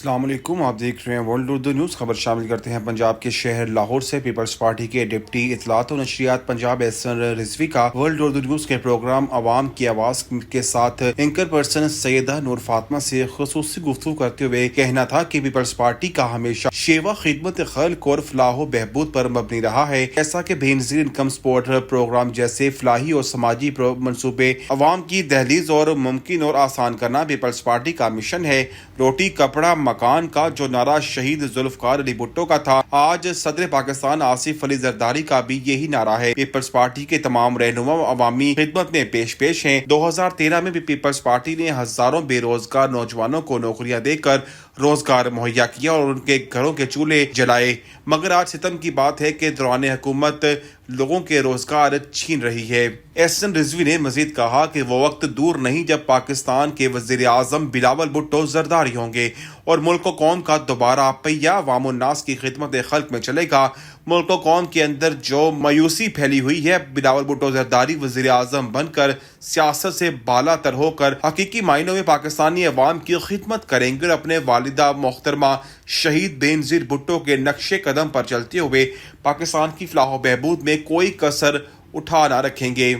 السلام علیکم، آپ دیکھ رہے ہیں ورلڈ اردو نیوز۔ خبر شامل کرتے ہیں پنجاب کے شہر لاہور سے۔ پیپلز پارٹی کے ڈپٹی اطلاعات و نشریات پنجاب احسن رضوی کا ورلڈ اردو نیوز کے پروگرام عوام کی آواز کے ساتھ اینکر پرسن سیدہ نور فاطمہ سے خصوصی گفتگو کرتے ہوئے کہنا تھا کہ پیپلز پارٹی کا ہمیشہ شیوا خدمت خلق اور فلاح و بہبود پر مبنی رہا ہے، ایسا کہ بے نظیر انکم سپورٹ پروگرام جیسے فلاحی اور سماجی منصوبے عوام کی دہلیز اور ممکن اور آسان کرنا پیپلز پارٹی کا مشن ہے۔ روٹی کپڑا مکان کا جو نعرہ شہید ذوالفقار علی بھٹو کا تھا، آج صدر پاکستان آصف علی زرداری کا بھی یہی نعرہ ہے۔ پیپلز پارٹی کے تمام رہنما عوامی خدمت میں پیش ہیں۔ 2013 میں بھی پیپلز پارٹی نے ہزاروں بے روزگار نوجوانوں کو نوکریاں دے کر روزگار مہیا کیا اور ان کے گھروں کے چولہے جلائے، مگر آج ستم کی بات ہے کہ دوران حکومت لوگوں کے روزگار چھین رہی ہے۔ احسن رضوی نے مزید کہا کہ وہ وقت دور نہیں جب پاکستان کے وزیر اعظم بلاول بھٹو زرداری ہوں گے اور ملک و قوم کا دوبارہ پہیہ عوام الناس کی خدمت خلق میں چلے گا۔ ملک و قوم کے اندر جو مایوسی پھیلی ہوئی ہے، بلاول بھٹو زرداری وزیر اعظم بن کر سیاست سے بالا تر ہو کر حقیقی معنوں میں پاکستانی عوام کی خدمت کریں گے اور اپنے والدہ محترمہ شہید بے نظیر بھٹو کے نقش قدم پر چلتے ہوئے پاکستان کی فلاح و بہبود میں کوئی کسر اٹھا نہ رکھیں گے۔